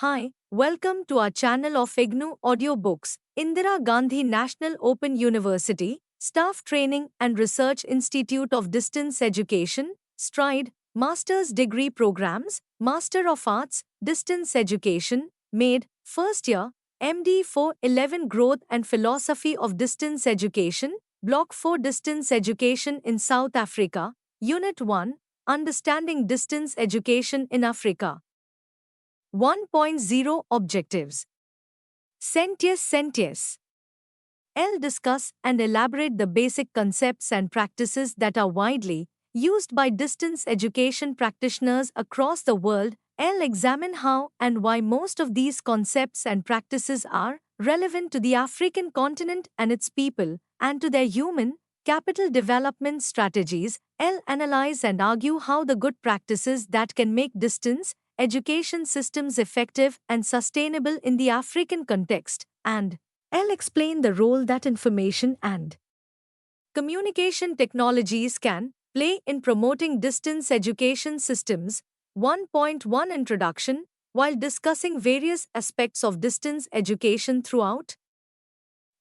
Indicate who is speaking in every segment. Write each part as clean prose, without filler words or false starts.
Speaker 1: Hi, welcome to our channel of IGNOU Audiobooks, Indira Gandhi National Open University, Staff Training and Research Institute of Distance Education, STRIDE, Master's Degree Programs, Master of Arts, Distance Education, MADE, First Year, MD 411 Growth and Philosophy of Distance Education, Block 4 Distance Education in South Africa, Unit 1, Understanding Distance Education in Africa. 1.0 Objectives. Sentience. L. Discuss and elaborate the basic concepts and practices that are widely used by distance education practitioners across the world. L. Examine how and why most of these concepts and practices are relevant to the African continent and its people, and to their human capital development strategies. L. Analyze and argue how the good practices that can make distance education systems effective and sustainable in the African context, and L. Explain the role that information and communication technologies can play in promoting distance education systems. 1.1 Introduction. While discussing various aspects of distance education throughout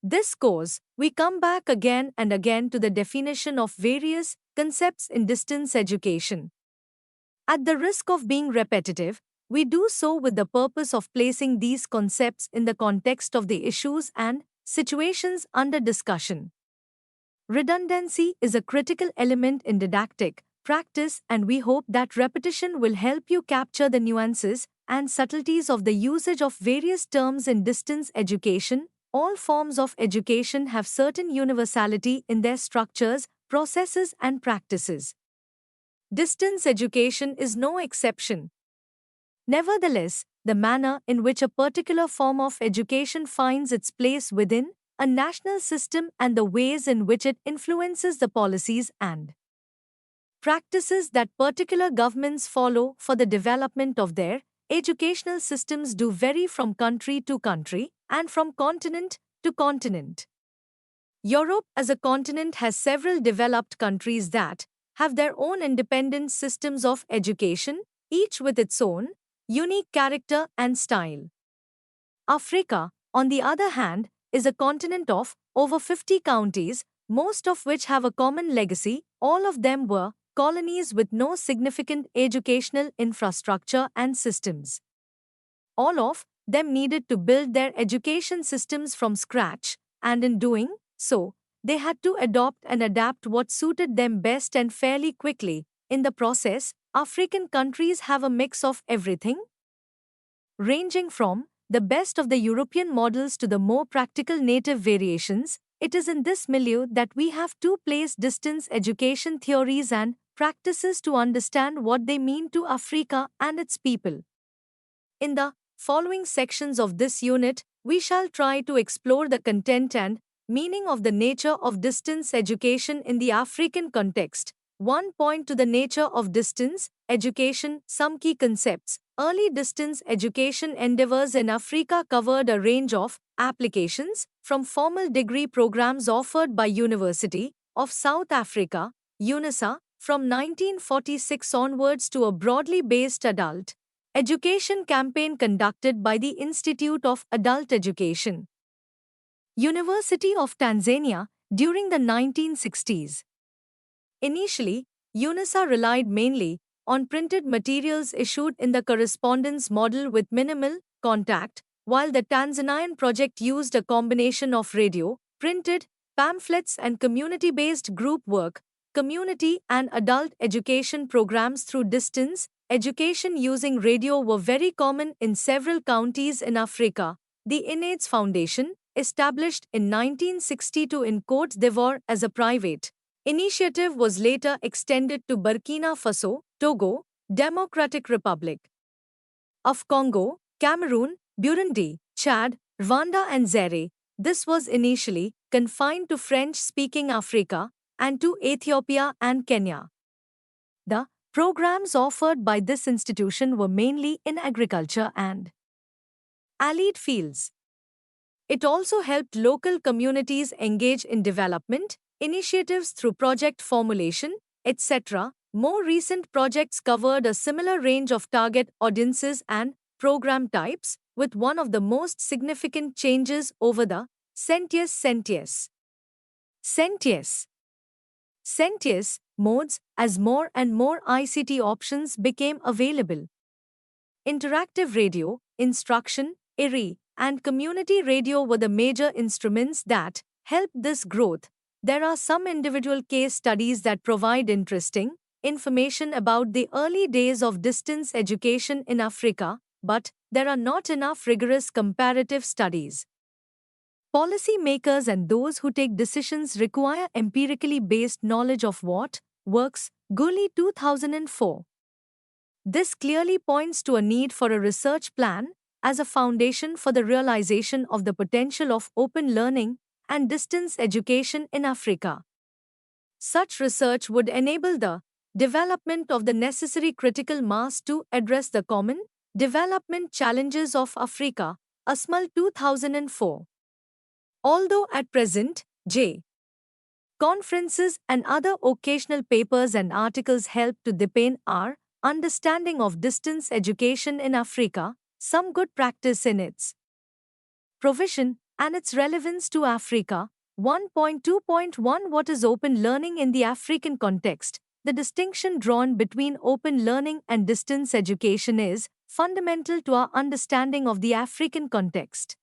Speaker 1: this course, we come back again and again to the definition of various concepts in distance education. At the risk of being repetitive, we do so with the purpose of placing these concepts in the context of the issues and situations under discussion. Redundancy is a critical element in didactic practice, and we hope that repetition will help you capture the nuances and subtleties of the usage of various terms in distance education. All forms of education have certain universality in their structures, processes, and practices. Distance education is no exception. Nevertheless, the manner in which a particular form of education finds its place within a national system and the ways in which it influences the policies and practices that particular governments follow for the development of their educational systems do vary from country to country and from continent to continent. Europe as a continent has several developed countries that have their own independent systems of education, each with its own unique character and style. Africa, on the other hand, is a continent of over 50 counties, most of which have a common legacy. All of them were colonies with no significant educational infrastructure and systems. All of them needed to build their education systems from scratch, and in doing so, they had to adopt and adapt what suited them best and fairly quickly. In the process, African countries have a mix of everything, ranging from the best of the European models to the more practical native variations. It is in this milieu that we have to place distance education theories and practices to understand what they mean to Africa and its people. In the following sections of this unit, we shall try to explore the content and meaning of the nature of distance education in the African context. 1 Point to the nature of distance education. Some key concepts. Early distance education endeavors in Africa covered a range of applications, from formal degree programs offered by University of South Africa, UNISA, from 1946 onwards, to a broadly based adult education campaign conducted by the Institute of Adult Education, University of Tanzania, during the 1960s. Initially, UNISA relied mainly on printed materials issued in the correspondence model with minimal contact, while the Tanzanian project used a combination of radio, printed, pamphlets, and community-based group work. Community and adult education programs through distance education using radio were very common in several counties in Africa. The INAIDS Foundation, established in 1962 in Côte d'Ivoire as a private initiative, was later extended to Burkina Faso, Togo, Democratic Republic of Congo, Cameroon, Burundi, Chad, Rwanda, and Zaire. This was initially confined to French-speaking Africa and to Ethiopia and Kenya. The programs offered by this institution were mainly in agriculture and allied fields. It also helped local communities engage in development initiatives through project formulation, etc. More recent projects covered a similar range of target audiences and program types, with one of the most significant changes over the Centuries modes as more and more ICT options became available. Interactive radio, instruction, IRI, and community radio were the major instruments that helped this growth. There are some individual case studies that provide interesting information about the early days of distance education in Africa, but there are not enough rigorous comparative studies. Policymakers and those who take decisions require empirically based knowledge of what works. Gully 2004. This clearly points to a need for a research plan as a foundation for the realization of the potential of open learning and distance education in Africa. Such research would enable the development of the necessary critical mass to address the common development challenges of Africa. ASMAL 2004. Although at present, J. conferences and other occasional papers and articles help to deepen our understanding of distance education in Africa, some good practice in its provision and its relevance to Africa. 1.2.1 What is open learning in the African context? The distinction drawn between open learning and distance education is fundamental to our understanding of the African context.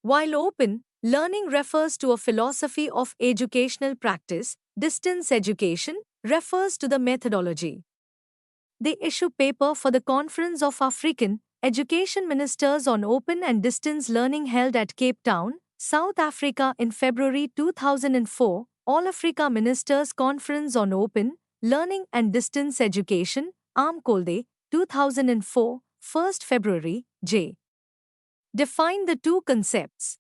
Speaker 1: While open learning refers to a philosophy of educational practice, distance education refers to the methodology. The issue paper for the Conference of African Education Ministers on Open and Distance Learning held at Cape Town, South Africa in February 2004, All Africa Ministers Conference on Open Learning and Distance Education, AMCOLDE, 2004, 1st February, J. Define the two concepts.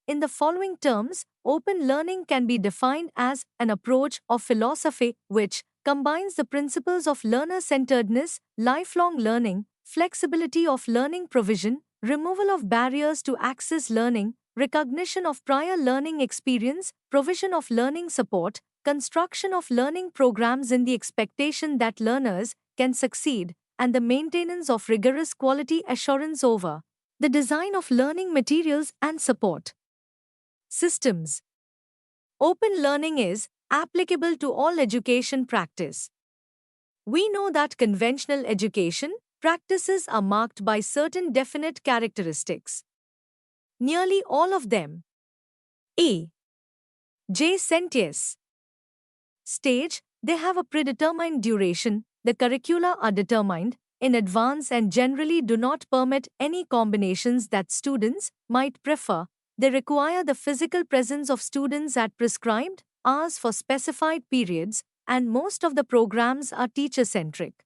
Speaker 1: In the following terms, open learning can be defined as an approach of philosophy which combines the principles of learner-centeredness, lifelong learning, flexibility of learning provision, removal of barriers to access learning, recognition of prior learning experience, provision of learning support, construction of learning programs in the expectation that learners can succeed, and the maintenance of rigorous quality assurance over the design of learning materials and support systems. Open learning is applicable to all education practice. We know that conventional education practices are marked by certain definite characteristics. Nearly all of them. J. Sentius. Stage, they have a predetermined duration, the curricula are determined in advance and generally do not permit any combinations that students might prefer. They require the physical presence of students at prescribed hours for specified periods, and most of the programs are teacher-centric.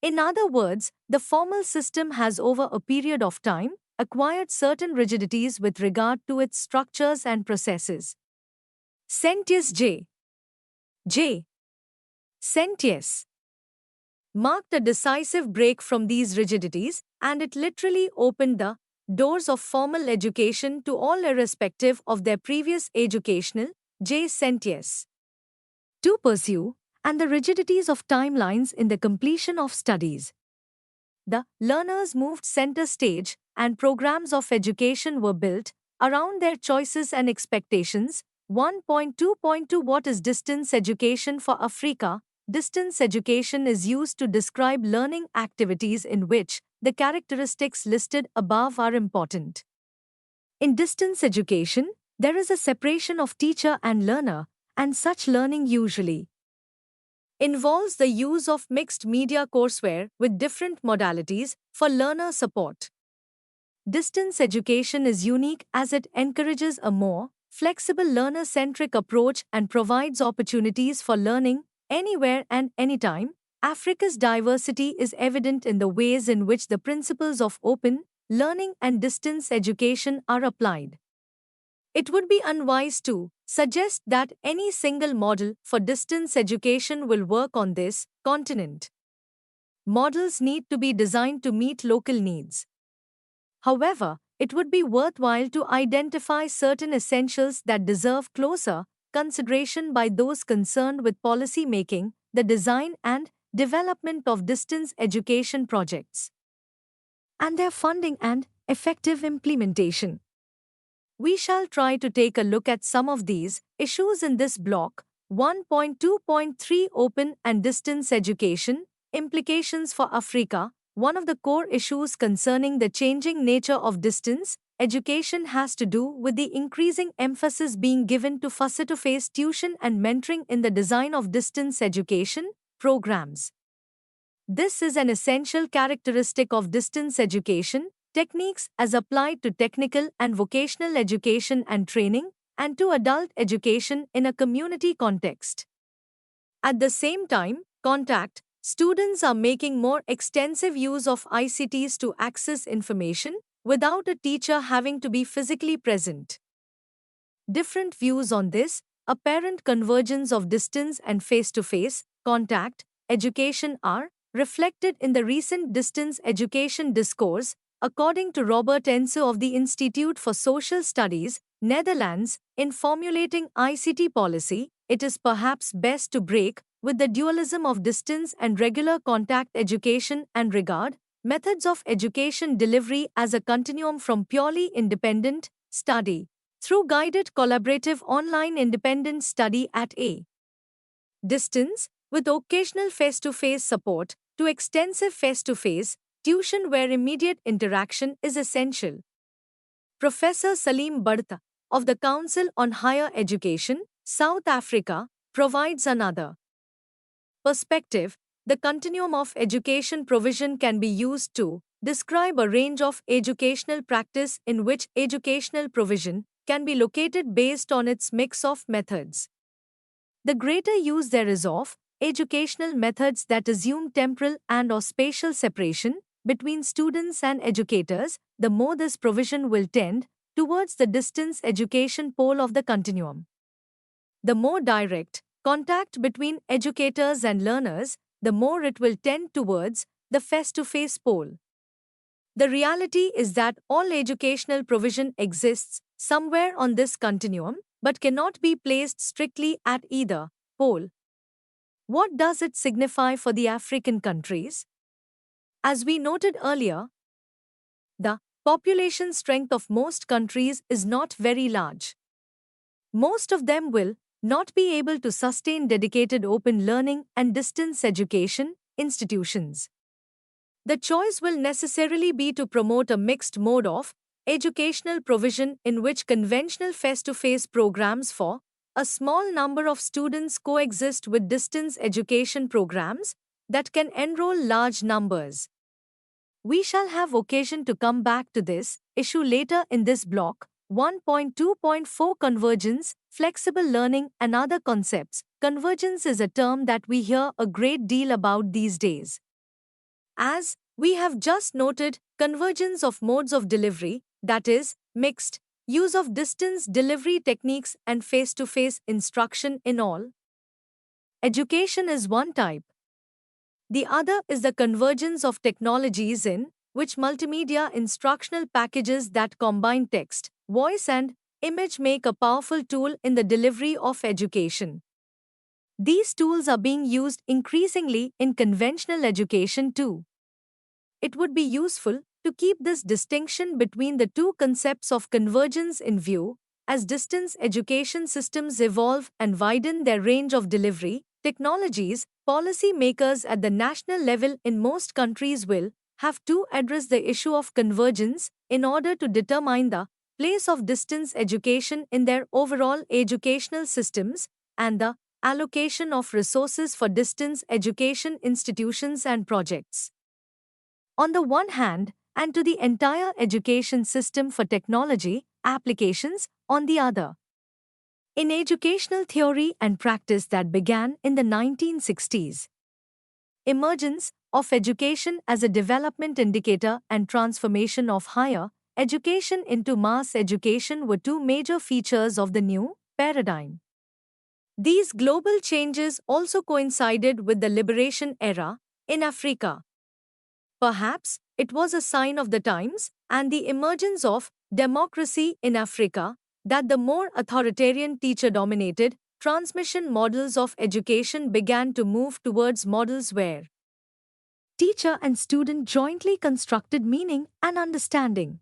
Speaker 1: In other words, the formal system has over a period of time acquired certain rigidities with regard to its structures and processes. Sentius J. Sentius marked a decisive break from these rigidities, and it literally opened the doors of formal education to all irrespective of their previous educational J. Sentius to pursue, and the rigidities of timelines in the completion of studies. The learners moved center stage, and programs of education were built around their choices and expectations. 1.2.2 What is distance education for Africa? Distance education is used to describe learning activities in which the characteristics listed above are important. In distance education, there is a separation of teacher and learner, and such learning usually involves the use of mixed media courseware with different modalities for learner support. Distance education is unique as it encourages a more flexible learner-centric approach and provides opportunities for learning anywhere and anytime. Africa's diversity is evident in the ways in which the principles of open learning and distance education are applied. It would be unwise to suggest that any single model for distance education will work on this continent. Models need to be designed to meet local needs. However, it would be worthwhile to identify certain essentials that deserve closer consideration by those concerned with policy making, the design and development of distance education projects. and their funding and effective implementation. We shall try to take a look at some of these issues in this block. 1.2.3 Open and Distance Education Implications for Africa. One of the core issues concerning the changing nature of distance education has to do with the increasing emphasis being given to face-to-face tuition and mentoring in the design of distance education programs. This is an essential characteristic of distance education techniques as applied to technical and vocational education and training, and to adult education in a community context. At the same time, contact students are making more extensive use of ICTs to access information without a teacher having to be physically present. Different views on this apparent convergence of distance and face-to-face contact education are reflected in the recent distance education discourse. According to Robert Ensu of the Institute for Social Studies, Netherlands, in formulating ICT policy, it is perhaps best to break with the dualism of distance and regular contact education and regard methods of education delivery as a continuum from purely independent study through guided collaborative online independent study at a distance with occasional face-to-face support to extensive face-to-face tuition where immediate interaction is essential. Professor Salim Badta of the Council on Higher Education, South Africa, provides another perspective. The continuum of education provision can be used to describe a range of educational practice in which educational provision can be located based on its mix of methods. The greater use there is of educational methods that assume temporal and/or spatial separation between students and educators, the more this provision will tend towards the distance education pole of the continuum. The more direct contact between educators and learners, the more it will tend towards the face-to-face pole. The reality is that all educational provision exists somewhere on this continuum, but cannot be placed strictly at either pole. What does it signify for the African countries? As we noted earlier, the population strength of most countries is not very large. Most of them will not be able to sustain dedicated open learning and distance education institutions. The choice will necessarily be to promote a mixed mode of educational provision in which conventional face-to-face programs for a small number of students coexist with distance education programs that can enroll large numbers. We shall have occasion to come back to this issue later in this block. 1.2.4 Convergence, Flexible Learning and Other Concepts. Convergence is a term that we hear a great deal about these days. As we have just noted, convergence of modes of delivery, that is, mixed use of distance delivery techniques and face-to-face instruction in all education is one type. The other is the convergence of technologies in which multimedia instructional packages that combine text, voice and image make a powerful tool in the delivery of education. These tools are being used increasingly in conventional education too. It would be useful to keep this distinction between the two concepts of convergence in view as distance education systems evolve and widen their range of delivery technologies. Policy makers at the national level in most countries will have to address the issue of convergence in order to determine the place of distance education in their overall educational systems and the allocation of resources for distance education institutions and projects. On the one hand, and to the entire education system for technology applications on the other. In educational theory and practice that began in the 1960s, emergence of education as a development indicator and transformation of higher education into mass education were two major features of the new paradigm. These global changes also coincided with the liberation era in Africa. Perhaps it was a sign of the times and the emergence of democracy in Africa that the more authoritarian teacher-dominated transmission models of education began to move towards models where teacher and student jointly constructed meaning and understanding.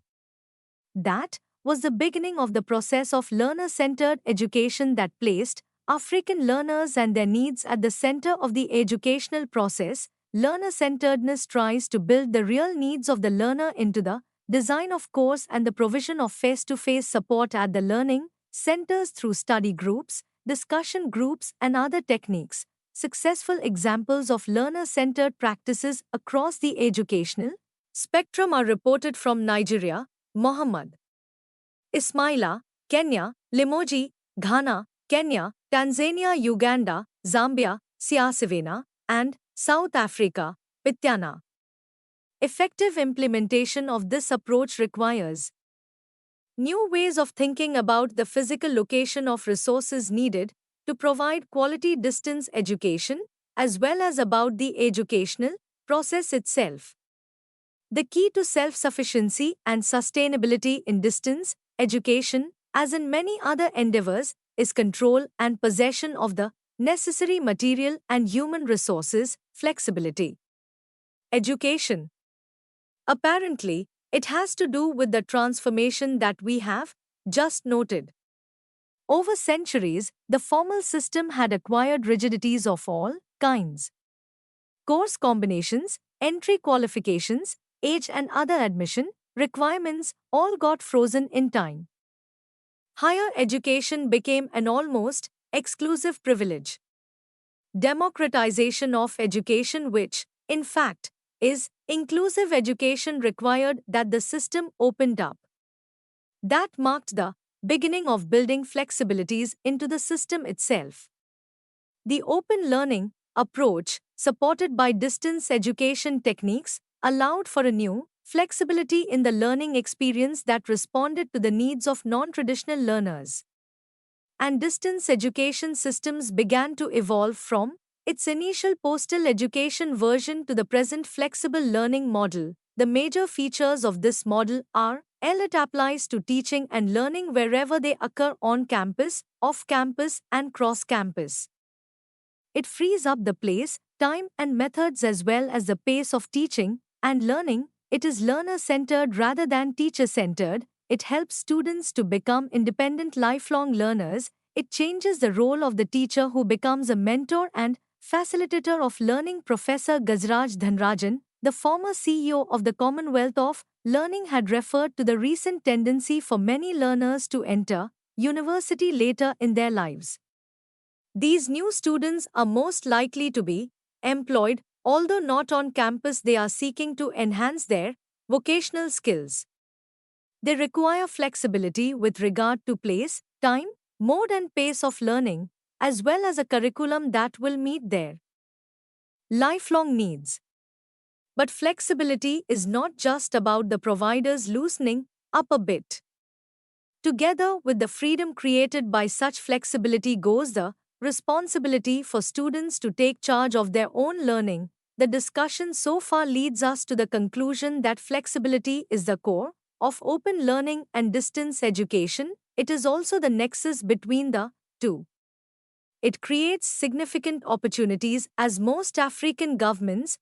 Speaker 1: That was the beginning of the process of learner-centered education that placed African learners and their needs at the center of the educational process. Learner-centeredness tries to build the real needs of the learner into the design of course and the provision of face-to-face support at the learning centers through study groups, discussion groups, and other techniques. Successful examples of learner-centered practices across the educational spectrum are reported from Nigeria, Mohammed Ismaila, Kenya, Limoji, Ghana, Kenya, Tanzania, Uganda, Zambia, Siasivena, and South Africa, Pityana. Effective implementation of this approach requires new ways of thinking about the physical location of resources needed to provide quality distance education, as well as about the educational process itself. The key to self-sufficiency and sustainability in distance education, as in many other endeavors, is control and possession of the necessary material and human resources, flexibility. Education. Apparently, it has to do with the transformation that we have just noted. Over centuries, the formal system had acquired rigidities of all kinds. Course combinations, entry qualifications, age and other admission requirements all got frozen in time. Higher education became an almost exclusive privilege. Democratization of education, which, in fact, is inclusive education, required that the system opened up. That marked the beginning of building flexibilities into the system itself. The open learning approach, supported by distance education techniques, allowed for a new flexibility in the learning experience that responded to the needs of non-traditional learners. And distance education systems began to evolve from its initial postal education version to the present flexible learning model. The major features of this model are it applies to teaching and learning wherever they occur on campus, off campus, and cross campus. It frees up the place, time, and methods as well as the pace of teaching and learning. It is learner-centered rather than teacher-centered. It helps students to become independent lifelong learners. It changes the role of the teacher who becomes a mentor and facilitator of learning. Professor Gajraj Dhanrajan, the former CEO of the Commonwealth of Learning, had referred to the recent tendency for many learners to enter university later in their lives. These new students are most likely to be employed, although not on campus. They are seeking to enhance their vocational skills. They require flexibility with regard to place, time, mode and pace of learning, as well as a curriculum that will meet their lifelong needs. But flexibility is not just about the providers loosening up a bit. Together with the freedom created by such flexibility goes the responsibility for students to take charge of their own learning. The discussion so far leads us to the conclusion that flexibility is the core of open learning and distance education. It is also the nexus between the two. It creates significant opportunities as most African governments.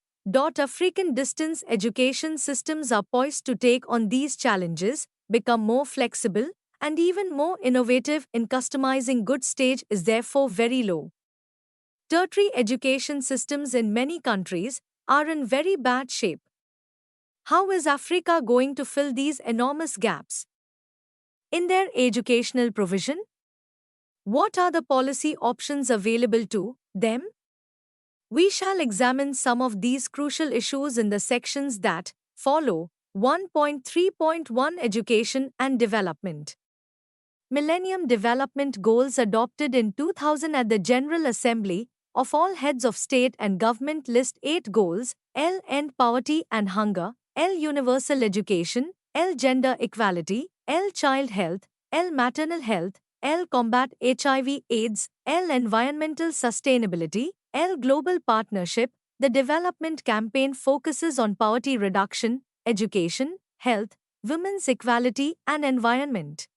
Speaker 1: African distance education systems are poised to take on these challenges, become more flexible, and even more innovative in customizing. Good stage is therefore very low. Tertiary education systems in many countries are in very bad shape. How is Africa going to fill these enormous gaps in their educational provision? What are the policy options available to them? We shall examine some of these crucial issues in the sections that follow. 1.3.1 Education and Development. Millennium Development Goals adopted in 2000 at the General Assembly of all heads of state and government list 8 goals: End poverty and hunger, Universal education, Gender equality, Child health, maternal health, combat HIV/AIDS, environmental sustainability, global partnership. The development campaign focuses on poverty reduction, education, health, women's equality, and environment.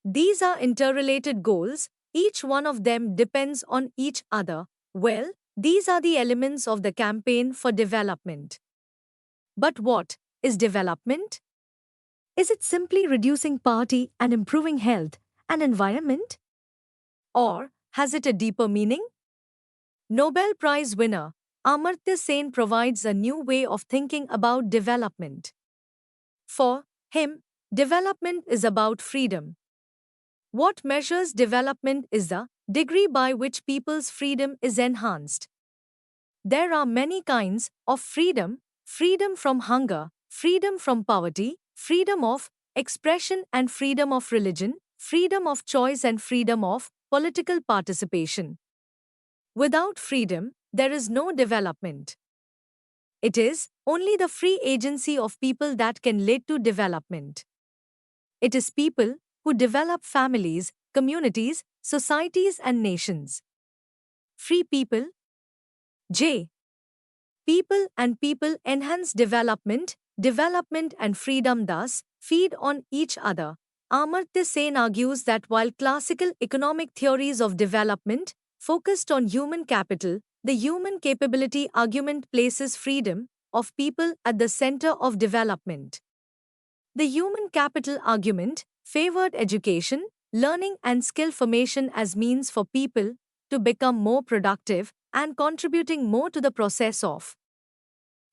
Speaker 1: These are interrelated goals, each one of them depends on each other. Well, These are the elements of the campaign for development. But what is development? Is it simply reducing poverty and improving health and environment? Or has it a deeper meaning? Nobel Prize winner Amartya Sen provides a new way of thinking about development. For him, development is about freedom. What measures development is the degree by which people's freedom is enhanced. There are many kinds of freedom: freedom from hunger, freedom from poverty, freedom of expression and freedom of religion, freedom of choice and freedom of political participation. Without freedom, there is no development. It is only the free agency of people that can lead to development. It is people who develop families, communities, societies, and nations. Free people. J. People and people enhance development, development and freedom thus feed on each other. Amartya Sen argues that while classical economic theories of development focused on human capital, the human capability argument places freedom of people at the center of development. The human capital argument favored education, learning, and skill formation as means for people to become more productive and contributing more to the process of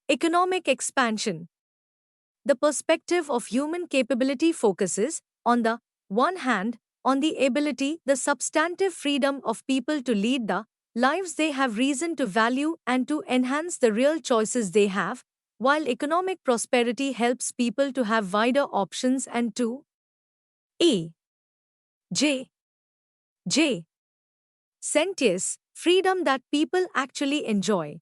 Speaker 1: economic expansion. The perspective of human capability focuses, on the one hand, on the ability, the substantive freedom of people to lead the lives they have reason to value and to enhance the real choices they have, while economic prosperity helps people to have wider options and to E. J. J. Sentience, freedom that people actually enjoy.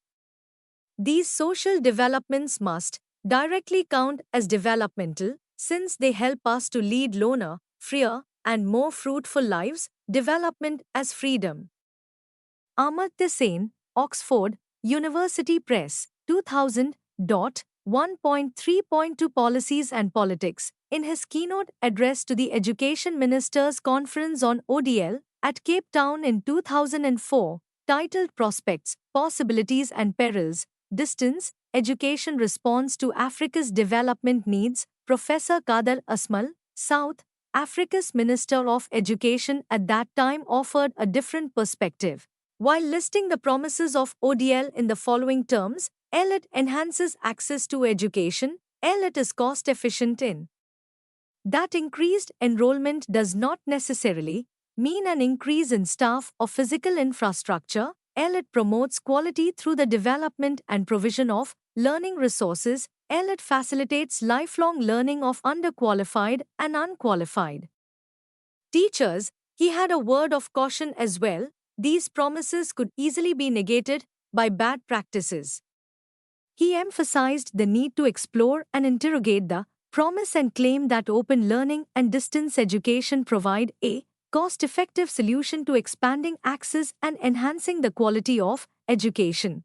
Speaker 1: These social developments must directly count as developmental, since they help us to lead loner, freer, and more fruitful lives. Development as freedom. Amartya Sen, Oxford University Press, 2000. 1.3.2 Policies and Politics, in his keynote address to the Education Ministers' Conference on ODL at Cape Town in 2004, titled Prospects, Possibilities and Perils, Distance, Education Response to Africa's Development Needs, Professor Kadar Asmal, South Africa's Minister of Education at that time offered a different perspective. While listing the promises of ODL in the following terms, L. It enhances access to education. L. It is cost efficient in that increased enrollment does not necessarily mean an increase in staff or physical infrastructure. L. It promotes quality through the development and provision of learning resources. L. It facilitates lifelong learning of underqualified and unqualified teachers. He had a word of caution as well. These promises could easily be negated by bad practices. He emphasized the need to explore and interrogate the promise and claim that open learning and distance education provide a cost-effective solution to expanding access and enhancing the quality of education.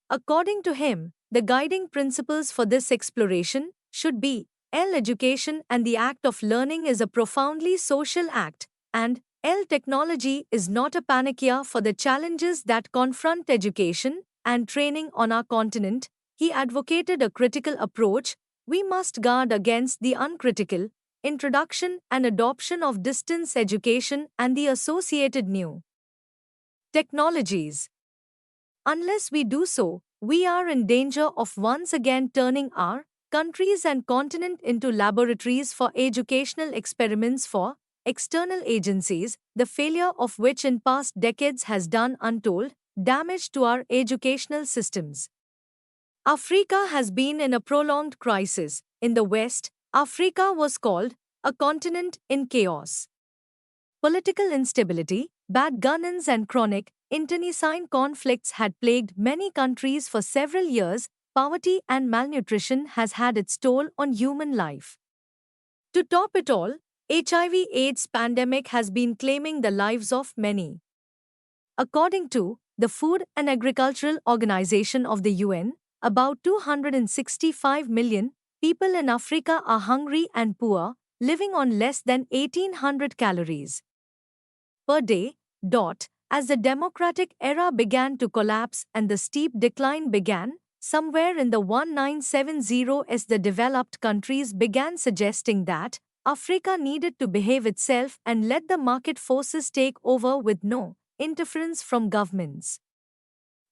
Speaker 1: According to him, the guiding principles for this exploration should be L. Education and the act of learning is a profoundly social act, and L. Technology is not a panacea for the challenges that confront education and training on our continent. He advocated a critical approach. We must guard against the uncritical introduction and adoption of distance education and the associated new technologies. Unless we do so, we are in danger of once again turning our countries and continent into laboratories for educational experiments for external agencies, the failure of which in past decades has done untold damage to our educational systems. Africa has been in a prolonged crisis. In the West, Africa was called a continent in chaos. Political instability, bad governance, and chronic, internecine conflicts had plagued many countries for several years. Poverty and malnutrition has had its toll on human life. To top it all, HIV/AIDS pandemic has been claiming the lives of many. According to the Food and Agricultural Organization of the UN, about 265 million people in Africa are hungry and poor, living on less than 1800 calories per day. As the democratic era began to collapse and the steep decline began, somewhere in the 1970s, the developed countries began suggesting that Africa needed to behave itself and let the market forces take over with no interference from governments.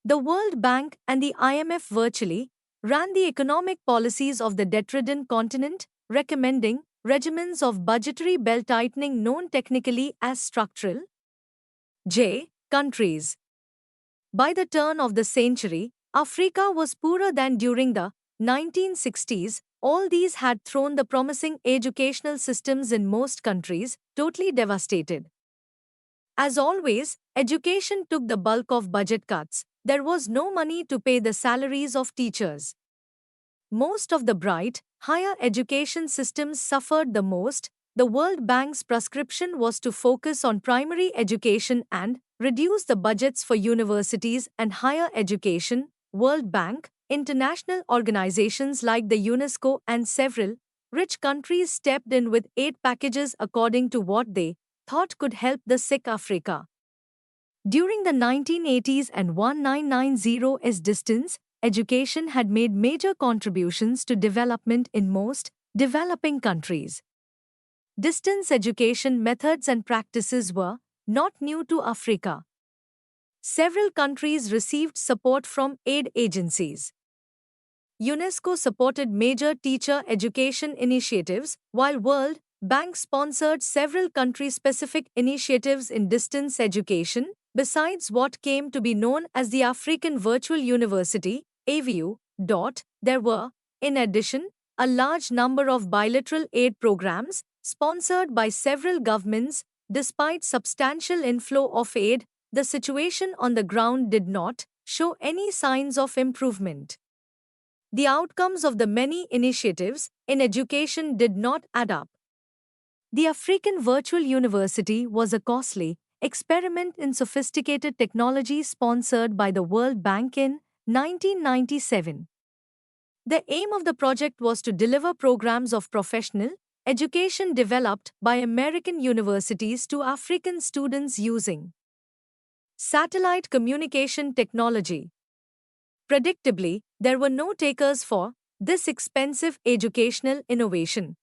Speaker 1: The World Bank and the IMF virtually ran the economic policies of the detritus continent, recommending regimens of budgetary belt tightening known technically as structural countries. By the turn of the century, Africa was poorer than during the 1960s. All these had thrown the promising educational systems in most countries totally devastated. As always, education took the bulk of budget cuts. There was no money to pay the salaries of teachers. Most of the bright, higher education systems suffered the most. The World Bank's prescription was to focus on primary education and reduce the budgets for universities and higher education. World Bank, international organizations like the UNESCO and several rich countries stepped in with aid packages according to what they thought could help the sick Africa. During the 1980s and 1990s, distance education had made major contributions to development in most developing countries. Distance education methods and practices were not new to Africa. Several countries received support from aid agencies. UNESCO supported major teacher education initiatives, while World Bank sponsored several country-specific initiatives in distance education, besides what came to be known as the African Virtual University, AVU. There were, in addition, a large number of bilateral aid programs sponsored by several governments. Despite substantial inflow of aid, the situation on the ground did not show any signs of improvement. The outcomes of the many initiatives in education did not add up. The African Virtual University was a costly experiment in sophisticated technology sponsored by the World Bank in 1997. The aim of the project was to deliver programs of professional education developed by American universities to African students using satellite communication technology. Predictably, there were no takers for this expensive educational innovation.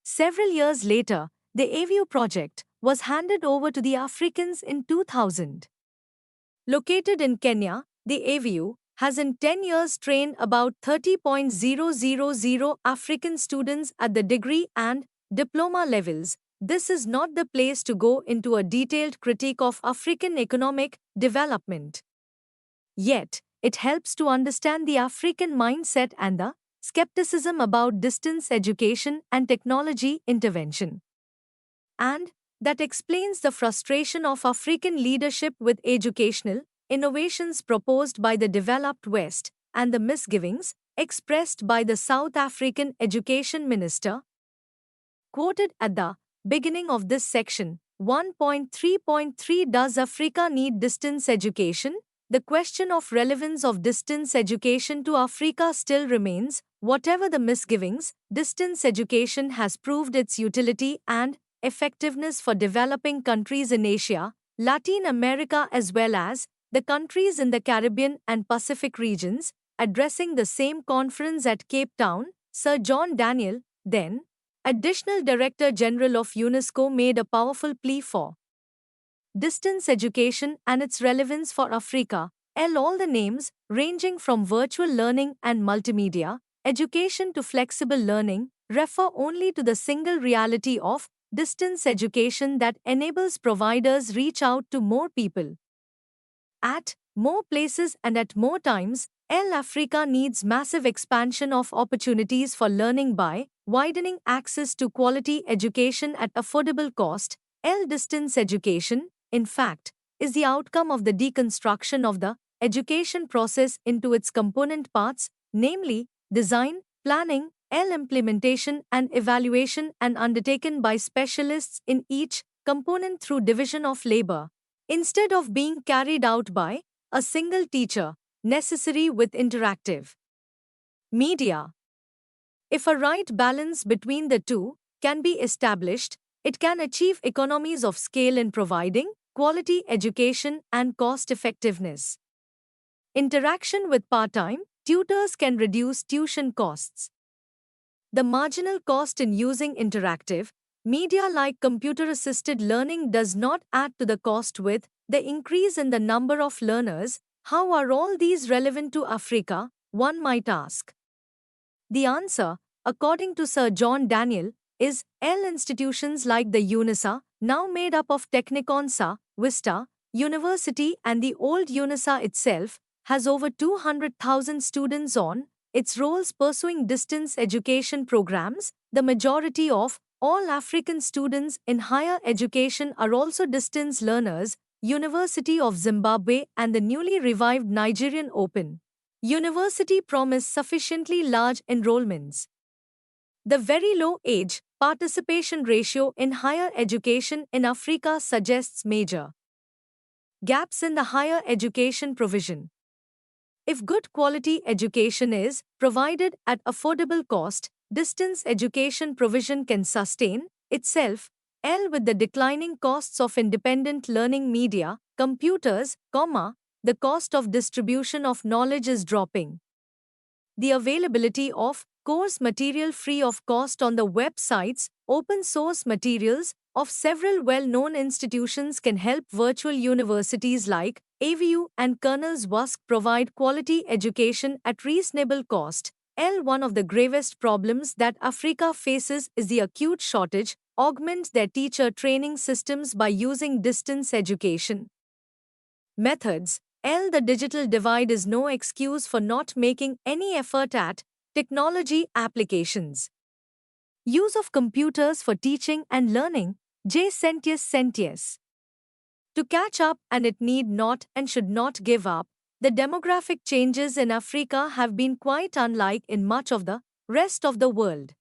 Speaker 1: Several years later, the AVU project was handed over to the Africans in 2000. Located in Kenya, the AVU has in 10 years trained about 30,000 African students at the degree and diploma levels. This is not the place to go into a detailed critique of African economic development. Yet, it helps to understand the African mindset and the skepticism about distance education and technology intervention. And that explains the frustration of African leadership with educational innovations proposed by the developed West and the misgivings expressed by the South African education minister. Quoted at the beginning of this section, 1.3.3 Does Africa need distance education? The question of relevance of distance education to Africa still remains. Whatever the misgivings, distance education has proved its utility and effectiveness for developing countries in Asia, Latin America as well as the countries in the Caribbean and Pacific regions. Addressing the same conference at Cape Town, Sir John Daniel, then Additional Director General of UNESCO, made a powerful plea for distance education and its relevance for Africa. All the names, ranging from virtual learning and multimedia education to flexible learning, refer only to the single reality of distance education that enables providers reach out to more people at more places and at more times. Africa needs massive expansion of opportunities for learning by widening access to quality education at affordable cost. Distance education, in fact, is the outcome of the deconstruction of the education process into its component parts, namely design, planning, implementation and evaluation, and undertaken by specialists in each component through division of labor, instead of being carried out by a single teacher, necessary with interactive media. If a right balance between the two can be established, it can achieve economies of scale in providing quality education, and cost effectiveness. Interaction with part-time tutors can reduce tuition costs. The marginal cost in using interactive media like computer-assisted learning does not add to the cost with the increase in the number of learners. How are all these relevant to Africa, one might ask? The answer, according to Sir John Daniel, is institutions like the UNISA, now made up of Technikon Sa, Vista, University and the old UNISA itself, has over 200,000 students on its rolls pursuing distance education programs. The majority of all African students in higher education are also distance learners. University of Zimbabwe and the newly revived Nigerian Open University promise sufficiently large enrollments. The very low age participation ratio in higher education in Africa suggests major gaps in the higher education provision. If good quality education is provided at affordable cost, distance education provision can sustain itself. With the declining costs of independent learning media, computers, the cost of distribution of knowledge is dropping. The availability of course material free of cost on the websites, open source materials of several well-known institutions can help virtual universities like AVU and Colonel's WASC provide quality education at reasonable cost. One of the gravest problems that Africa faces is the acute shortage. Augment their teacher training systems by using distance education methods. The digital divide is no excuse for not making any effort at technology applications. Use of computers for teaching and learning. J. Sentius. To catch up, and it need not and should not give up, the demographic changes in Africa have been quite unlike in much of the rest of the world.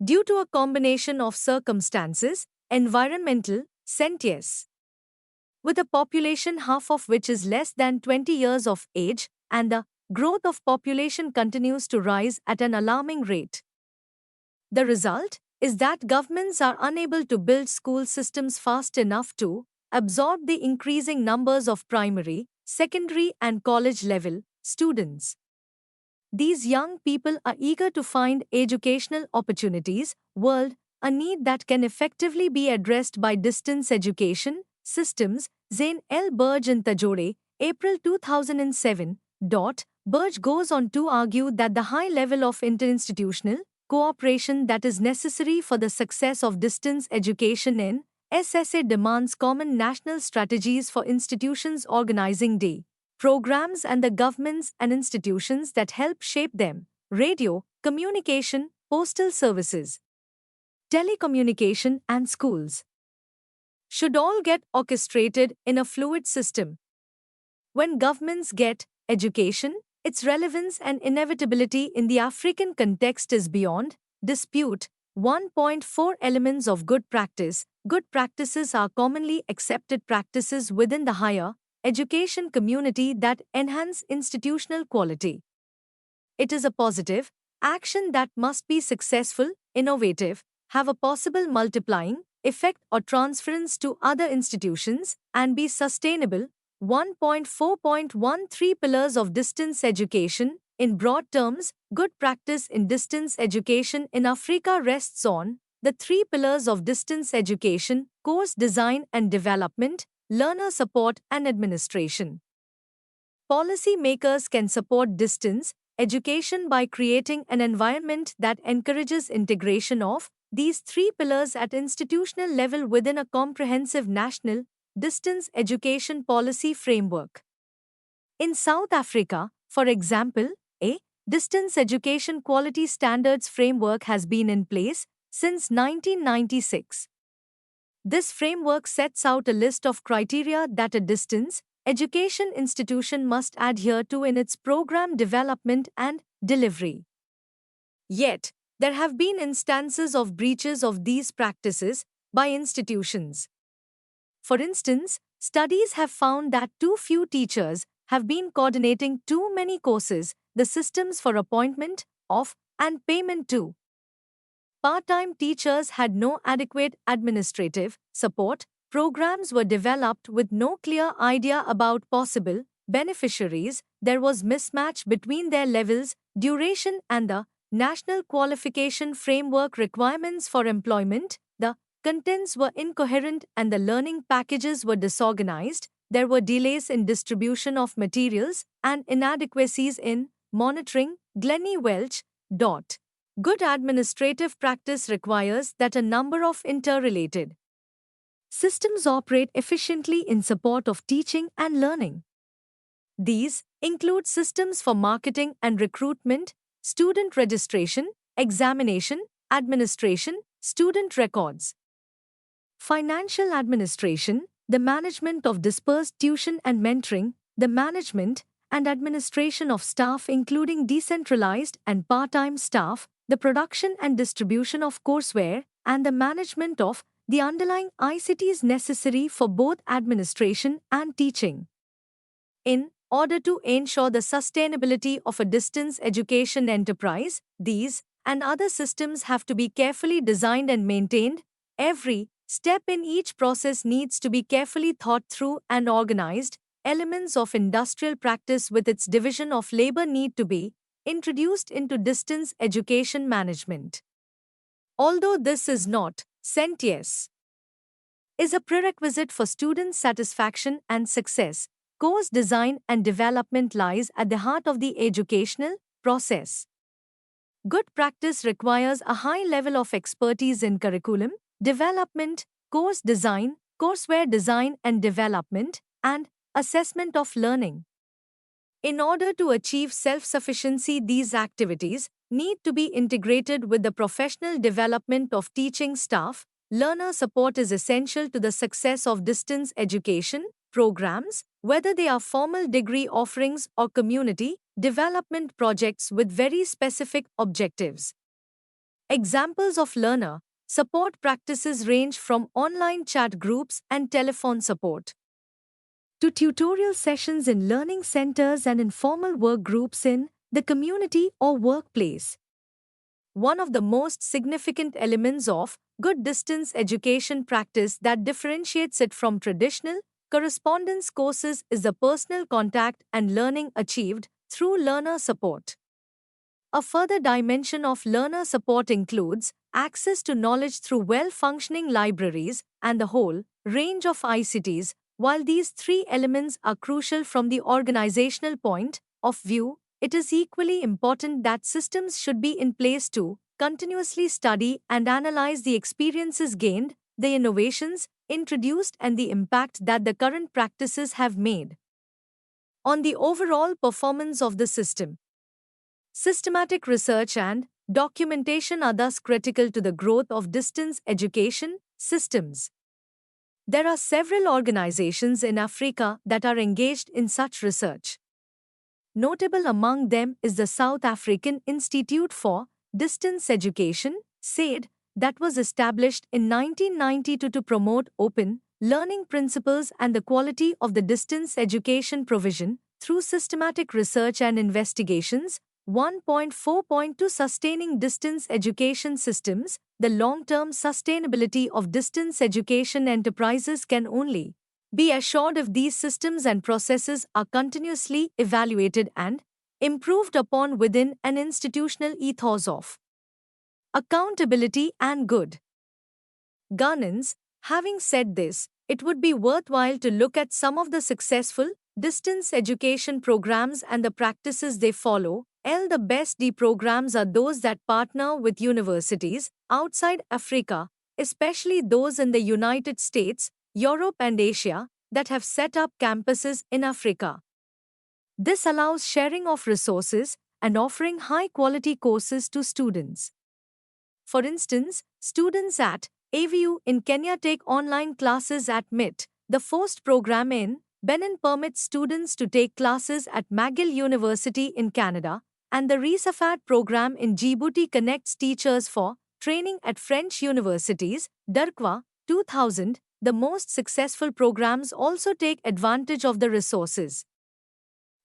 Speaker 1: Due to a combination of circumstances, environmental, Sentius, with a population half of which is less than 20 years of age, and the growth of population continues to rise at an alarming rate. The result is that governments are unable to build school systems fast enough to absorb the increasing numbers of primary, secondary, and college level students. These young people are eager to find educational opportunities world, a need that can effectively be addressed by distance education systems. Zain L. Burge in Tajore, April 2007. Burge goes on to argue that the high level of interinstitutional cooperation that is necessary for the success of distance education in SSA demands common national strategies for institutions organizing day programs and the governments and institutions that help shape them. Radio, communication, postal services, telecommunication, and schools should all get orchestrated in a fluid system. When governments get education, its relevance and inevitability in the African context is beyond dispute. 1.4 Elements of good practice. Good practices are commonly accepted practices within the higher education community that enhance institutional quality. It is a positive action that must be successful, innovative, have a possible multiplying effect or transference to other institutions, and be sustainable. 1.4.13 Pillars of distance education. In broad terms, good practice in distance education in Africa rests on the three pillars of distance education: course design and development, learner support, and administration. Policy makers can support distance education by creating an environment that encourages integration of these three pillars at institutional level within a comprehensive national distance education policy framework. In South Africa, for example, a distance education quality standards framework has been in place since 1996. This framework sets out a list of criteria that a distance education institution must adhere to in its program development and delivery. Yet, there have been instances of breaches of these practices by institutions. For instance, studies have found that too few teachers have been coordinating too many courses, the systems for appointment of and payment to part-time teachers had no adequate administrative support, programs were developed with no clear idea about possible beneficiaries. There was mismatch between their levels, duration, and the national qualification framework requirements for employment. The contents were incoherent and the learning packages were disorganized. There were delays in distribution of materials and inadequacies in monitoring. Glennie Welch. Good administrative practice requires that a number of interrelated systems operate efficiently in support of teaching and learning. These include systems for marketing and recruitment, student registration, examination, administration, student records, financial administration, the management of dispersed tuition and mentoring, the management and administration of staff including decentralized and part-time staff, the production and distribution of courseware, and the management of the underlying ICTs necessary for both administration and teaching. In order to ensure the sustainability of a distance education enterprise, these and other systems have to be carefully designed and maintained. Every step in each process needs to be carefully thought through and organized. Elements of industrial practice with its division of labor need to be introduced into distance education management. Although this is not CENTES is a prerequisite for student satisfaction and success, course design and development lies at the heart of the educational process. Good practice requires a high level of expertise in curriculum development, course design, courseware design and development, and assessment of learning. In order to achieve self-sufficiency, these activities need to be integrated with the professional development of teaching staff. Learner support is essential to the success of distance education programs, whether they are formal degree offerings or community development projects with very specific objectives. Examples of learner support practices range from online chat groups and telephone support to tutorial sessions in learning centers and informal work groups in the community or workplace. One of the most significant elements of good distance education practice that differentiates it from traditional correspondence courses is the personal contact and learning achieved through learner support. A further dimension of learner support includes access to knowledge through well-functioning libraries and the whole range of ICTs. While these three elements are crucial from the organizational point of view, it is equally important that systems should be in place to continuously study and analyze the experiences gained, the innovations introduced, and the impact that the current practices have made on the overall performance of the system. Systematic research and documentation are thus critical to the growth of distance education systems. There are several organizations in Africa that are engaged in such research. Notable among them is the South African Institute for Distance Education, SAID, that was established in 1992 to promote open learning principles and the quality of the distance education provision through systematic research and investigations. 1.4.2 Sustaining distance education systems. The long-term sustainability of distance education enterprises can only be assured if these systems and processes are continuously evaluated and improved upon within an institutional ethos of accountability and good governance. Having said this, it would be worthwhile to look at some of the successful distance education programs and the practices they follow. The best D programs are those that partner with universities outside Africa, especially those in the United States, Europe and Asia, that have set up campuses in Africa. This allows sharing of resources and offering high-quality courses to students. For instance, students at AVU in Kenya take online classes at MIT. The FORCed program in Benin permits students to take classes at McGill University in Canada, and the RISAFAT program in Djibouti connects teachers for training at French universities. Durkwa, 2000. The most successful programs also take advantage of the resources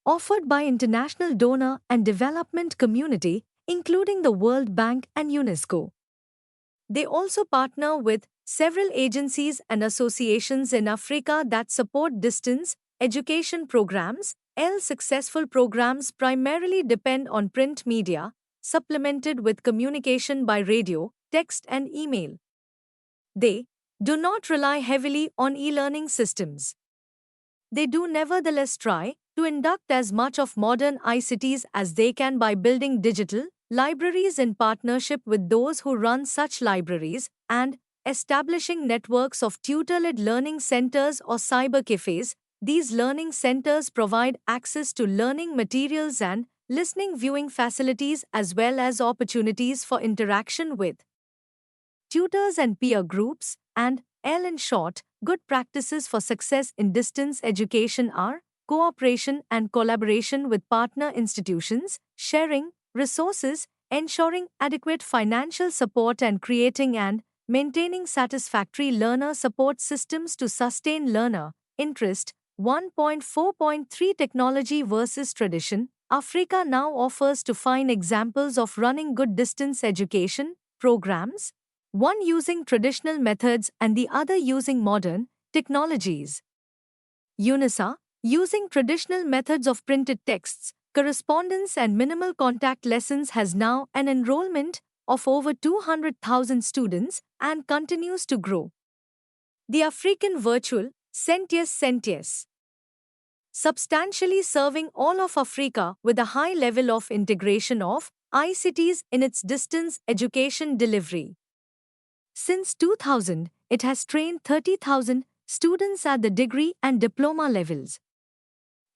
Speaker 1: offered by international donor and development community, including the World Bank and UNESCO. They also partner with several agencies and associations in Africa that support distance education programs. Successful programs primarily depend on print media, supplemented with communication by radio, text, and email. They do not rely heavily on e learning systems. They do nevertheless try to induct as much of modern ICTs as they can by building digital libraries in partnership with those who run such libraries and establishing networks of tutor-led learning centers or cyber cafes. These learning centers provide access to learning materials and listening viewing facilities as well as opportunities for interaction with tutors and peer groups, and in short, good practices for success in distance education are cooperation and collaboration with partner institutions, sharing resources, ensuring adequate financial support, and creating and maintaining satisfactory learner support systems to sustain learner interest. 1.4.3 Technology versus tradition. Africa now offers to fine examples of running good distance education programs, one using traditional methods and the other using modern technologies. UNISA, using traditional methods of printed texts, correspondence, and minimal contact lessons, has now an enrollment of over 200,000 students and continues to grow. The African Virtual Centius, substantially serving all of Africa with a high level of integration of ICTs in its distance education delivery. Since 2000, it has trained 30,000 students at the degree and diploma levels.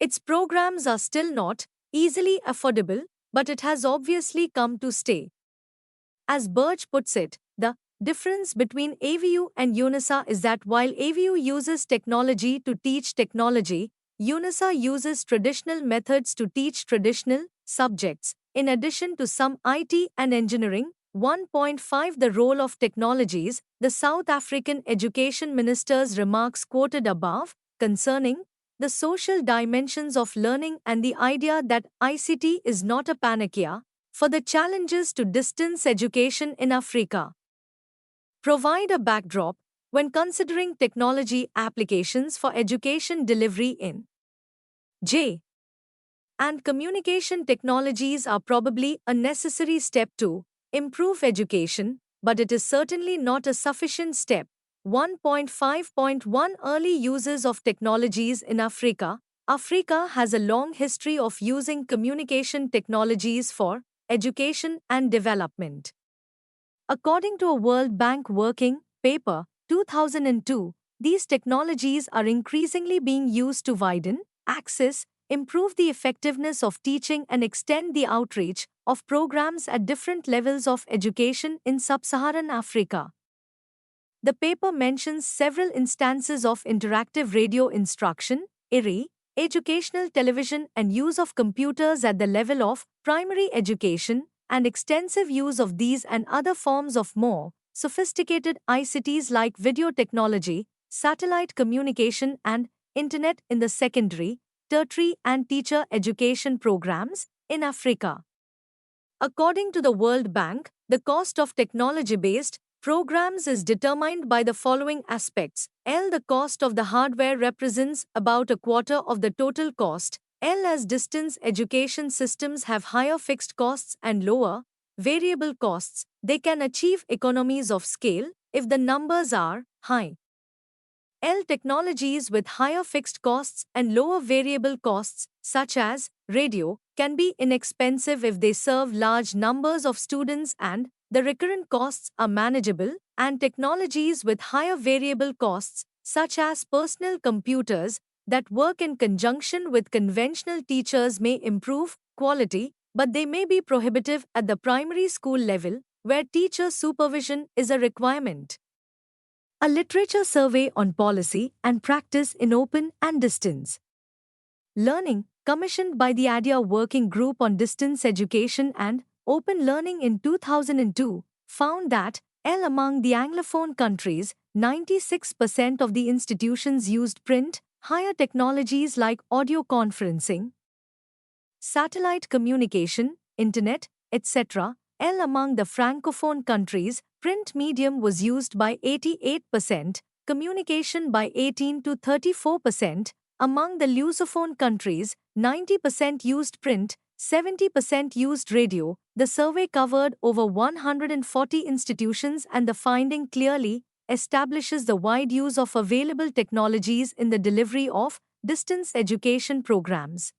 Speaker 1: Its programs are still not easily affordable, but it has obviously come to stay. As Birch puts it, the difference between AVU and UNISA is that while AVU uses technology to teach technology, UNISA uses traditional methods to teach traditional subjects, in addition to some IT and engineering. 1.5 The role of technologies. The South African Education Minister's remarks quoted above concerning the social dimensions of learning and the idea that ICT is not a panacea for the challenges to distance education in Africa provide a backdrop when considering technology applications for education delivery in J. And communication technologies are probably a necessary step to improve education, but it is certainly not a sufficient step. 1.5.1 Early uses of technologies in Africa. Africa has a long history of using communication technologies for education and development. According to a World Bank Working Paper, 2002, these technologies are increasingly being used to widen access, improve the effectiveness of teaching, and extend the outreach of programs at different levels of education in sub-Saharan Africa. The paper mentions several instances of interactive radio instruction, IRI, educational television, and use of computers at the level of primary education, and extensive use of these and other forms of more sophisticated ICTs like video technology, satellite communication, and internet in the secondary, tertiary, and teacher education programs in Africa. According to the World Bank, the cost of technology-based programs is determined by the following aspects. The cost of the hardware represents about a quarter of the total cost. As distance education systems have higher fixed costs and lower variable costs, they can achieve economies of scale if the numbers are high. Technologies with higher fixed costs and lower variable costs, such as radio, can be inexpensive if they serve large numbers of students and the recurrent costs are manageable, and technologies with higher variable costs, such as personal computers that work in conjunction with conventional teachers, may improve quality, but they may be prohibitive at the primary school level, where teacher supervision is a requirement. A literature survey on policy and practice in open and distance learning, commissioned by the ADIA Working Group on Distance Education and Open Learning in 2002, found that among the Anglophone countries, 96% of the institutions used print, higher technologies like audio conferencing, satellite communication, internet, etc., L among the francophone countries, print medium was used by 88%, communication by 18 to 34%. Among the lusophone countries, 90% used print, 70% used radio. The survey covered over 140 institutions, and the finding clearly establishes the wide use of available technologies in the delivery of distance education programs.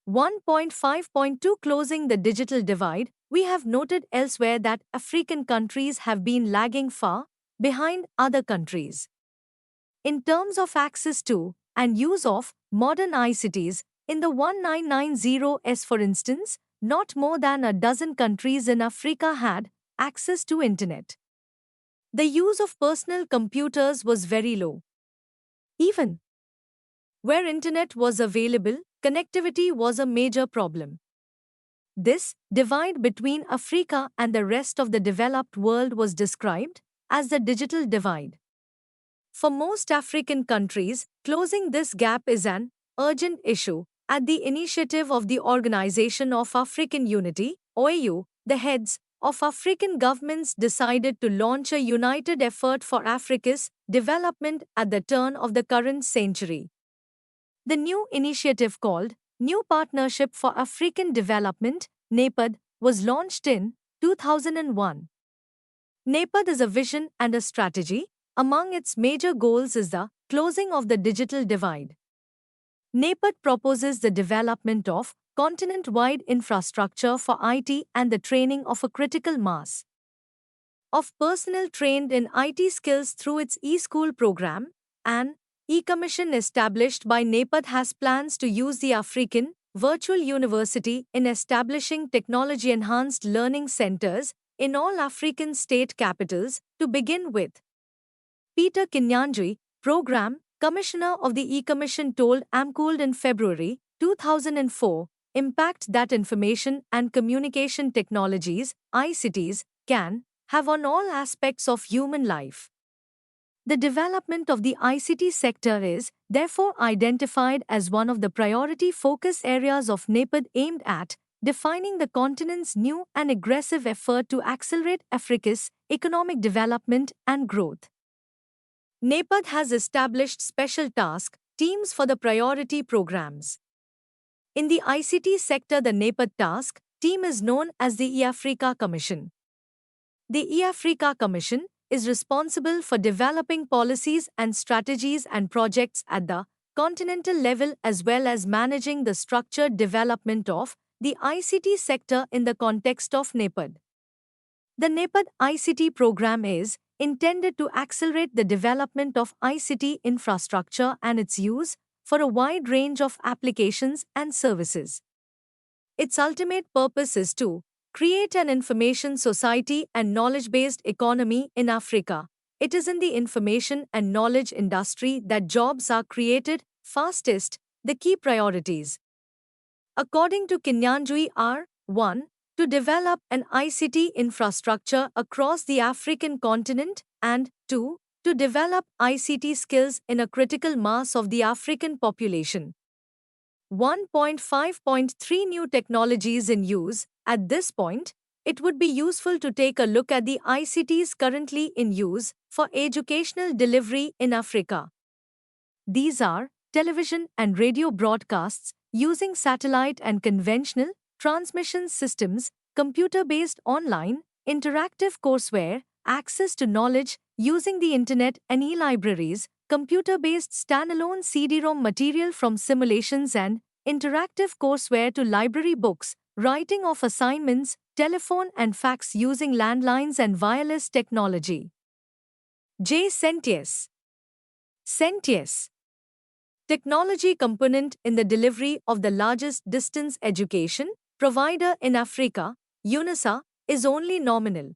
Speaker 1: 1.5.2 Closing the digital divide. We have noted elsewhere that African countries have been lagging far behind other countries in terms of access to and use of modern ICTs. In the 1990s, for instance, not more than a dozen countries in Africa had access to internet. The use of personal computers was very low. Even where internet was available, connectivity was a major problem. This divide between Africa and the rest of the developed world was described as the digital divide. For most African countries, closing this gap is an urgent issue. At the initiative of the Organization of African Unity, OAU, the heads of African governments decided to launch a united effort for Africa's development at the turn of the current century. The new initiative, called New Partnership for African Development, NEPAD, was launched in 2001. NEPAD is a vision and a strategy. Among its major goals is the closing of the digital divide. NEPAD proposes the development of continent-wide infrastructure for IT and the training of a critical mass of personnel trained in IT skills through its e-school program. An e-commission established by NEPAD has plans to use the African Virtual University in establishing technology-enhanced learning centers in all African state capitals to begin with. Peter Kinyanjui, Program Commissioner of the E-Commission, told AMCOLD in February 2004, impact that information and communication technologies, ICTs, can have on all aspects of human life. The development of the ICT sector is, therefore, identified as one of the priority focus areas of NEPAD, aimed at defining the continent's new and aggressive effort to accelerate Africa's economic development and growth. NEPAD has established special task teams for the priority programs. In the ICT sector, the NEPAD task team is known as the E-Africa Commission. The E-Africa Commission is responsible for developing policies and strategies and projects at the continental level, as well as managing the structured development of the ICT sector in the context of NEPAD. The NEPAD ICT program is intended to accelerate the development of ICT infrastructure and its use for a wide range of applications and services. Its ultimate purpose is to create an information society and knowledge-based economy in Africa. It is in the information and knowledge industry that jobs are created fastest. The key priorities, according to Kinyanjui, are 1. To develop an ICT infrastructure across the African continent, and 2. To develop ICT skills in a critical mass of the African population. 1.5.3 New technologies in use. At this point, it would be useful to take a look at the ICTs currently in use for educational delivery in Africa. These are television and radio broadcasts using satellite and conventional transmission systems, computer-based online, interactive courseware, access to knowledge using the internet and e-libraries, computer-based standalone CD-ROM material from simulations and interactive courseware to library books, writing of assignments, telephone and fax using landlines and wireless technology. J. Sentius. Sentius. Technology component in the delivery of the largest distance education provider in Africa, UNISA, is only nominal.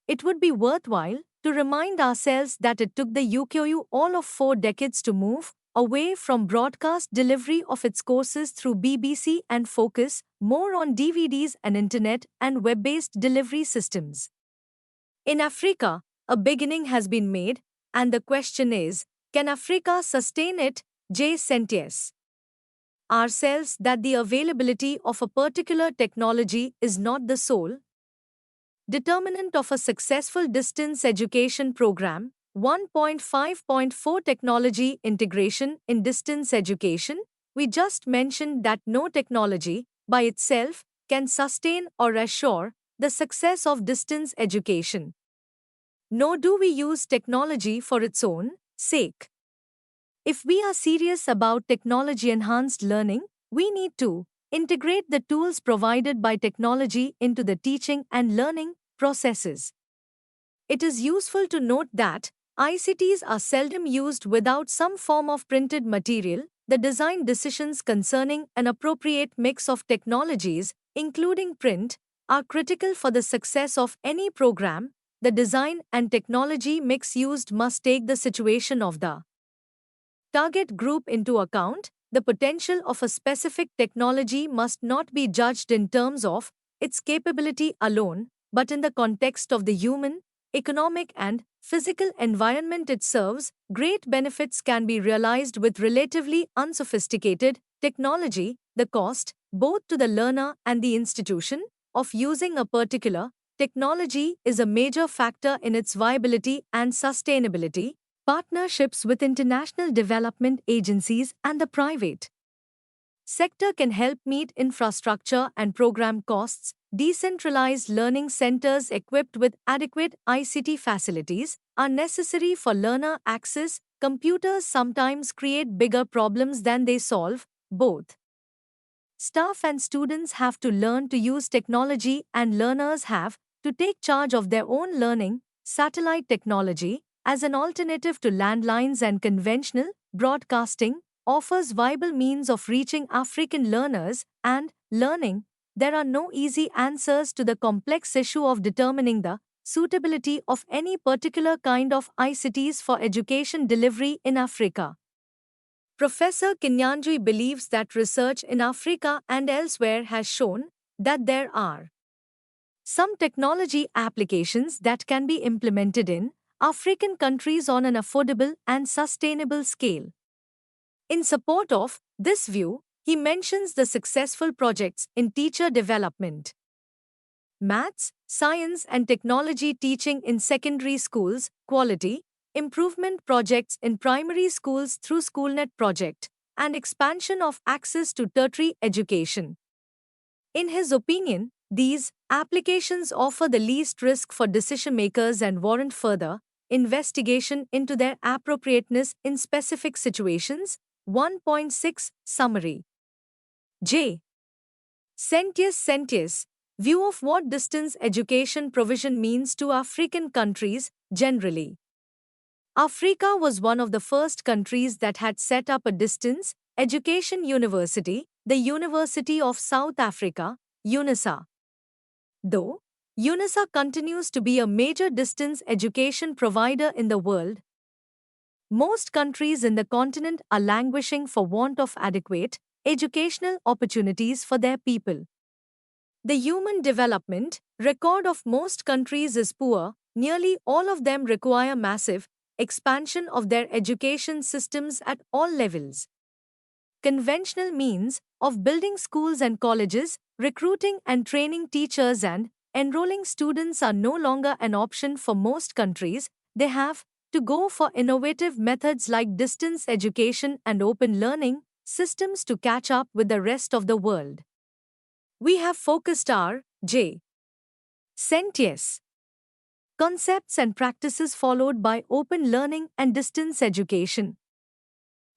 Speaker 1: It would be worthwhile to remind ourselves that it took the UKOU all of 4 decades to move away from broadcast delivery of its courses through BBC and focus more on DVDs and internet and web-based delivery systems. In Africa, a beginning has been made, and the question is, can Africa sustain it? J. Sentius. Ourselves that the availability of a particular technology is not the sole Determinant of a successful distance education program. 1.5.4 Technology integration in distance education. We just mentioned that no technology, by itself, can sustain or assure the success of distance education. Nor do we use technology for its own sake. If we are serious about technology enhanced learning, we need to integrate the tools provided by technology into the teaching and learning processes. It is useful to note that ICTs are seldom used without some form of printed material. The design decisions concerning an appropriate mix of technologies, including print, are critical for the success of any program. The design and technology mix used must take the situation of the target group into account. The potential of a specific technology must not be judged in terms of its capability alone, but in the context of the human, economic, and physical environment it serves. Great benefits can be realized with relatively unsophisticated technology. The cost, both to the learner and the institution, of using a particular technology is a major factor in its viability and sustainability. Partnerships with international development agencies and the private sector can help meet infrastructure and program costs. Decentralized learning centers equipped with adequate ICT facilities are necessary for learner access. Computers sometimes create bigger problems than they solve. Both staff and students have to learn to use technology, and learners have to take charge of their own learning. Satellite technology, as an alternative to landlines and conventional broadcasting, offers viable means of reaching African learners and learning. There are no easy answers to the complex issue of determining the suitability of any particular kind of ICTs for education delivery in Africa. Professor Kinyanjui believes that research in Africa and elsewhere has shown that there are some technology applications that can be implemented in African countries on an affordable and sustainable scale. In support of this view, he mentions the successful projects in teacher development, maths, science, and technology teaching in secondary schools, quality improvement projects in primary schools through SchoolNet project, and expansion of access to tertiary education. In his opinion, these applications offer the least risk for decision makers and warrant further investigation into their appropriateness in specific situations. 1.6 Summary. J. Sentius view of what distance education provision means to African countries generally. Africa was one of the first countries that had set up a distance education university, the University of South Africa, UNISA. Though UNISA continues to be a major distance education provider in the world, most countries in the continent are languishing for want of adequate educational opportunities for their people. The human development record of most countries is poor. Nearly all of them require massive expansion of their education systems at all levels. Conventional means of building schools and colleges, recruiting and training teachers, and enrolling students are no longer an option for most countries. They have to go for innovative methods like distance education and open learning systems to catch up with the rest of the world. We have focused our J. Sentius concepts and practices followed by open learning and distance education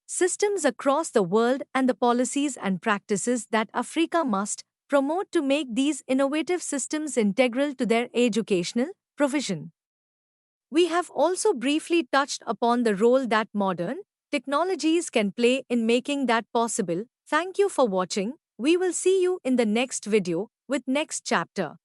Speaker 1: systems across the world and the policies and practices that Africa must promote to make these innovative systems integral to their educational provision. We have also briefly touched upon the role that modern technologies can play in making that possible. Thank you for watching. We will see you in the next video with next chapter.